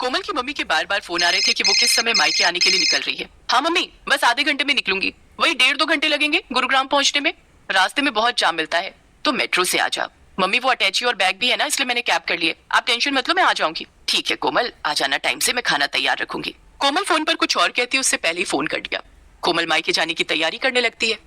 कोमल की मम्मी के बार बार फोन आ रहे थे कि वो किस समय मायके आने के लिए निकल रही है। हाँ मम्मी, बस आधे घंटे में निकलूंगी। वही 1.5-2 घंटे लगेंगे गुरुग्राम पहुंचने में। रास्ते में बहुत जाम मिलता है, तो मेट्रो से आ जाओ। मम्मी वो अटैची और बैग भी है ना, इसलिए मैंने कैब कर लिए। आप टेंशन मत लो, मैं आ जाऊंगी। ठीक है कोमल, आ जाना टाइम से, मैं खाना तैयार रखूंगी। कोमल फोन पर कुछ और कहती है, उससे पहले ही फोन कट गया। कोमल मायके जाने की तैयारी करने लगती है।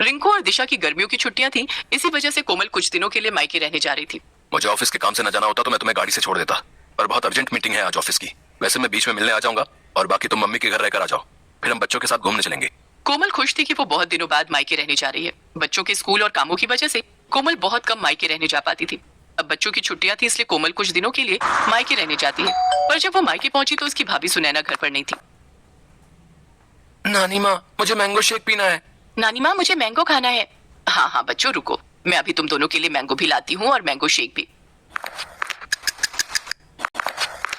रिंकू और दिशा की गर्मियों की छुट्टियां थी, इसी वजह से कोमल कुछ दिनों के लिए मायके रहने जा रही थी। मुझे ऑफिस के काम से न जाना होता तो मैं तुम्हें गाड़ी से छोड़ देता, पर बहुत अर्जेंट मीटिंग है आज ऑफिस की। वैसे मैं बीच में मिलने आ जाऊंगा और बाकी तुम मम्मी के घर रहकर आ जाओ, फिर हम बच्चों के साथ घूमने चलेंगे। कोमल खुश थी कि वो बहुत दिनों बाद मायके रहने जा रही है। बच्चों के स्कूल और कामों की वजह से कोमल बहुत कम मायके रहने जा पाती थी। अब बच्चों की छुट्टियां थी, इसलिए कोमल कुछ दिनों के लिए मायके रहने जाती है। पर जब वो मायके पहुंची तो उसकी भाभी सुनैना घर पर नहीं थी। नानी माँ, मुझे मैंगो शेक पीना है। नानी माँ, मुझे मैंगो खाना है। हाँ हाँ बच्चों रुको, मैं अभी तुम दोनों के लिए मैंगो भी लाती हूँ और मैंगो शेक भी।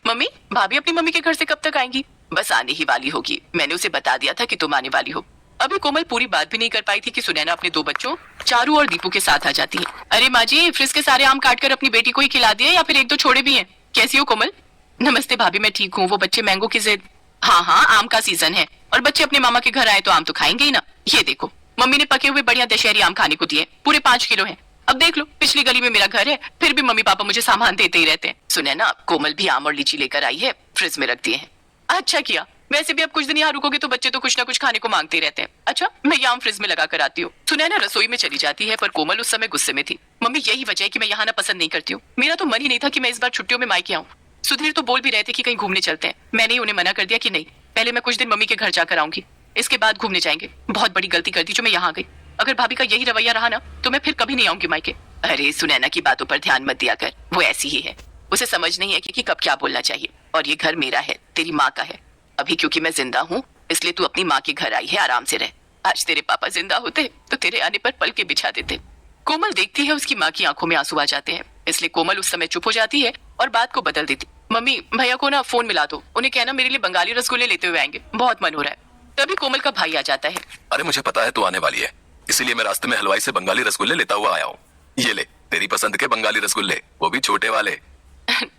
मम्मी, भाभी अपनी मम्मी के घर से कब तक आएंगी? बस आने ही वाली होगी, मैंने उसे बता दिया था कि तुम आने वाली हो। अभी कोमल पूरी बात भी नहीं कर पाई थी कि सुनैना अपने 2 बच्चों चारू और दीपू के साथ आ जाती है। अरे माँ जी, फ्रिज के सारे आम काट कर अपनी बेटी को ही खिला दिए या फिर 1-2 छोड़े भी हैं? कैसी हो कोमल? नमस्ते भाभी, मैं ठीक हूँ। वो बच्चे मैंगो की जिद। हाँ हाँ, आम का सीजन है और बच्चे अपने मामा के घर आए तो आम तो खाएंगे ही ना। ये देखो, मम्मी ने पके हुए बढ़िया दशहरी आम खाने को दिए, पूरे 5 किलो हैं। अब देख लो, पिछली गली में मेरा घर है, फिर भी मम्मी पापा मुझे सामान देते ही रहते हैं। सुने ना, कोमल भी आम और लीची लेकर आई है, फ्रिज में रख दिए हैं। अच्छा किया, वैसे भी अब कुछ दिन यहाँ रुकोगे तो बच्चे तो कुछ ना कुछ खाने को मांगते ही रहते हैं। अच्छा, मैं ये आम फ्रिज में लगा कर आती हूँ। सुनैना रसोई में चली जाती है, पर कोमल उस समय गुस्से में थी। मम्मी, यही वजह है कि मैं यहाँ ना पसंद नहीं करती हूँ। मेरा तो मन ही नहीं था कि मैं इस बार छुट्टियों में मायके आऊँ। सुधीर तो बोल भी रहे थे कि कहीं घूमने चलते हैं। मैंने उन्हें मना कर दिया कि नहीं, पहले मैं कुछ दिन मम्मी के घर जाकर आऊंगी, इसके बाद घूमने जाएंगे। बहुत बड़ी गलती कर दी जो मैं यहाँ गई। अगर भाभी का यही रवैया रहा ना तो मैं फिर कभी नहीं आऊंगी मायके। अरे सुनैना की बातों पर ध्यान मत दिया कर, वो ऐसी ही है। उसे समझ नहीं है कि कब क्या बोलना चाहिए। और ये घर मेरा है, तेरी माँ का है। अभी क्योंकि मैं जिंदा हूँ इसलिए तू अपनी माँ के घर आई है, आराम से रह। आज तेरे पापा जिंदा होते तो तेरे आने पर पल के बिछा देते। कोमल देखती है उसकी माँ की आंखों में आंसू आ जाते हैं, इसलिए कोमल उस समय चुप हो जाती है और बात को बदल देती। मम्मी, भैया को ना फोन मिला दो, उन्हें कहना मेरे लिए बंगाली रसगुल्ले लेते हुए आएंगे, बहुत मन हो रहा है। तभी कोमल का भाई आ जाता है। अरे मुझे पता है तू आने वाली है, इसीलिए मैं रास्ते में हलवाई से बंगाली रसगुल्ले लेता हुआ आया हूँ। ये ले, तेरी पसंद के बंगाली रसगुल्ले, वो भी छोटे वाले।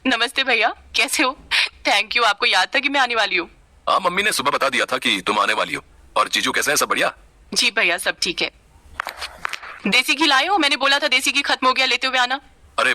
नमस्ते भैया, कैसे हो? थैंक यू, आपको याद था कि मैं आने वाली हूँ। हाँ, मम्मी ने सुबह बता दिया था कि तुम आने वाली हो। और जीजू कैसे हैं, सब बढ़िया? जी भैया, सब ठीक है। देसी घी लाए हो? मैंने बोला था देसी घी खत्म हो गया, लेते हुए आना। अरे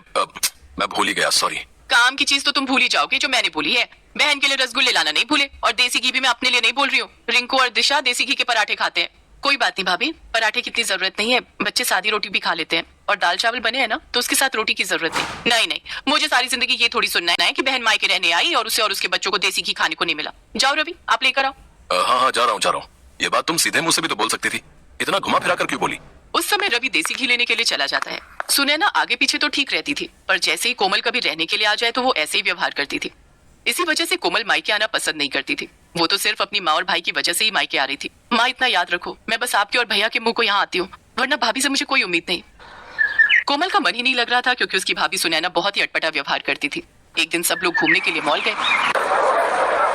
मैं भूल ही गया, सॉरी। काम की चीज तो तुम भूल ही जाओगे जो मैंने बोली है। बहन के लिए रसगुल्ले लाना नहीं भूले, और देसी घी भी मैं अपने लिए नहीं बोल रही हूँ। रिंकू और दिशा देसी घी के पराठे खाते हैं। कोई बात नहीं भाभी, पराठे की इतनी जरूरत नहीं है, बच्चे सादी रोटी भी खा लेते हैं। और दाल चावल बने हैं ना, तो उसके साथ रोटी की जरूरत नहीं। नहीं नहीं, मुझे सारी जिंदगी ये थोड़ी सुनना है कि बहन मायके रहने आई और उसे और उसके बच्चों को देसी घी खाने को नहीं मिला। जाओ रवि, आप लेकर आओ। हाँ हाँ, जा रहा हूँ। ये बात तुम सीधे मुंह से भी तो बोल सकती थी, इतना घुमा फिरा कर क्यों बोली? उस समय रवि देसी घी लेने के लिए चला जाता है। सुनैना आगे पीछे तो ठीक रहती थी, पर जैसे ही कोमल कभी रहने के लिए आ जाए तो वो ऐसे ही व्यवहार करती थी। इसी वजह से कोमल मायके आना पसंद नहीं करती थी। वो तो सिर्फ अपनी माँ और भाई की वजह से ही मायके आ रही थी। माँ, इतना याद रखो, मैं बस आपके और भैया के मुंह को यहाँ आती हूँ, वरना भाभी से मुझे कोई उम्मीद नहीं। कोमल का मन ही नहीं लग रहा था, क्योंकि उसकी भाभी सुनैना बहुत ही अटपटा व्यवहार करती थी। एक दिन सब लोग घूमने के लिए मॉल गए।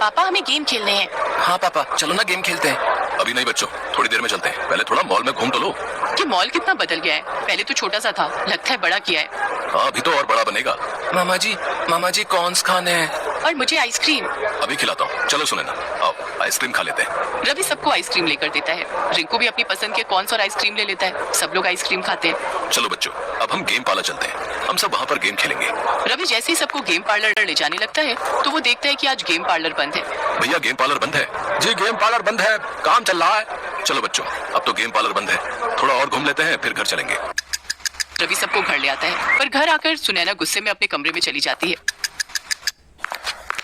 पापा, हमें गेम खेलने हैं। हाँ पापा, चलो ना गेम खेलते हैं। अभी नहीं बच्चों, थोड़ी देर में चलते हैं, पहले थोड़ा मॉल में घूम तो लो। कि मॉल कितना बदल गया है, पहले तो छोटा सा था, लगता है बड़ा किया है। हाँ, अभी तो और बड़ा बनेगा। मामा जी कॉर्न्स खाने हैं। और मुझे आइसक्रीम। अभी खिलाता हूँ, चलो सुनैना, आओ आइसक्रीम खा लेते हैं। रवि सबको आइसक्रीम लेकर देता है। रिंकू भी अपनी पसंद के कॉर्न्स और आइसक्रीम ले लेता है। सब लोग आइसक्रीम खाते हैं। चलो बच्चों, अब हम गेम पार्लर चलते हैं, हम सब वहाँ पर गेम खेलेंगे। रवि जैसे ही सबको गेम पार्लर ले जाने लगता है तो वो देखता है कि आज गेम पार्लर बंद है। भैया, गेम पार्लर बंद है। जी, गेम पार्लर बंद है, काम चल रहा है। चलो बच्चों, अब तो गेम पार्लर बंद है, थोड़ा और घूम लेते हैं, फिर घर चलेंगे। रवि सबको घर ले आता है, पर घर आकर सुनैना गुस्से में अपने कमरे में चली जाती है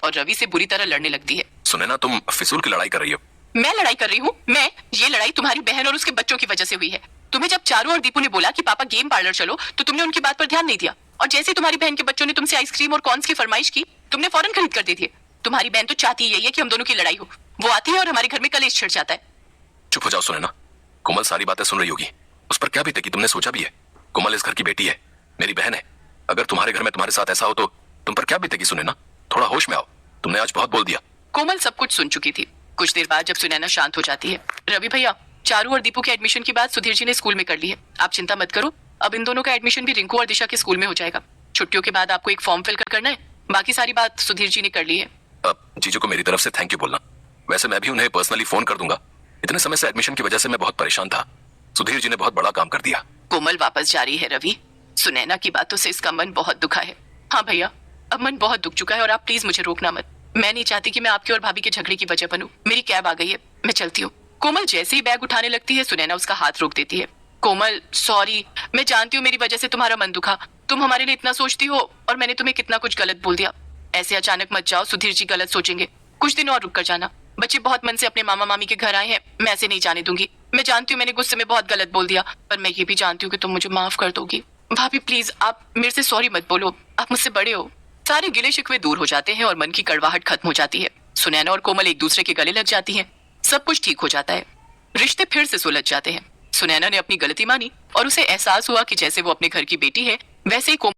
और रवि से बुरी तरह लड़ने लगती है। सुनैना, तुम फिजूल की लड़ाई कर रही हो। मैं लड़ाई कर रही हूँ? मैं? ये लड़ाई तुम्हारी बहन और उसके बच्चों की वजह से हुई है। तुम्हें जब चारू और दीपू ने बोला कि पापा गेम पार्लर चलो, तो तुमने उनकी बात पर ध्यान नहीं दिया, और जैसे ही तुम्हारी बहन के बच्चों ने तुमसे आइसक्रीम और कॉर्न्स की फरमाइश की, तुमने फौरन खरीद कर दे दिए। तुम्हारी बहन तो चाहती यही है कि हम दोनों की लड़ाई हो। वो आती है और हमारे घर में कलेश छिड़ जाता है। चुप हो जाओ सुनैना, कोमल सारी बातें सुन रही होगी, उस पर क्या बीतेगी तुमने सोचा भी है? कोमल इस घर की बेटी है, मेरी बहन है। अगर तुम्हारे घर में तुम्हारे साथ ऐसा हो तो तुम पर क्या बीतेगी सुनैना? थोड़ा होश में आओ, तुमने आज बहुत बोल दिया। कोमल सब कुछ सुन चुकी थी। कुछ देर बाद जब सुनैना शांत हो जाती है, रवि भैया, चारू और दीपू के एडमिशन की बात सुधीर जी ने स्कूल में कर ली है। आप चिंता मत करो, अब इन दोनों का एडमिशन भी रिंकू और दिशा के स्कूल में हो जाएगा। छुट्टियों के बाद आपको एक फॉर्म फिल करना है, बाकी सारी बात सुधीर जी ने कर ली है। अब जीजू को मेरी तरफ से थैंक यू बोलना। वैसे मैं भी उन्हें पर्सनली फोन कर दूंगा। इतने समय से एडमिशन की वजह से मैं बहुत परेशान था। सुधीर जी ने बहुत बड़ा काम कर दिया। कोमल वापस जा रही है रवि। सुनैना की बातों से इसका मन बहुत दुखा है। हाँ भैया, अब मन बहुत दुख चुका है और आप प्लीज मुझे रोकना मत। मैं नहीं चाहती कि मैं आपके और भाभी के झगड़े की वजह बनूं। मेरी कैब आ गई है, मैं चलती हूँ। कोमल जैसे ही बैग उठाने लगती है, सुनैना उसका हाथ रोक देती है। कोमल सॉरी, मैं जानती हूँ मेरी वजह से तुम्हारा मन दुखा। तुम हमारे लिए इतना सोचती हो और मैंने तुम्हें कितना कुछ गलत बोल दिया। ऐसे अचानक मत जाओ, सुधीर जी गलत सोचेंगे। कुछ दिन और रुक कर जाना। बच्चे बहुत मन से अपने मामा मामी के घर आए हैं, मैं ऐसे नहीं जाने दूंगी। मैं जानती हूँ मैंने गुस्से में बहुत गलत बोल दिया, पर मैं ये भी जानती हूँ कि तुम मुझे माफ कर दोगी। भाभी प्लीज आप मेरे से सॉरी मत बोलो, आप मुझसे बड़े हो। सारे गिले शिकवे दूर हो जाते हैं और मन की कड़वाहट खत्म हो जाती है। सुनैना और कोमल एक दूसरे के गले लग जाती हैं। सब कुछ ठीक हो जाता है। रिश्ते फिर से सुलझ जाते हैं। सुनैना ने अपनी गलती मानी और उसे एहसास हुआ कि जैसे वो अपने घर की बेटी है, वैसे ही कोमल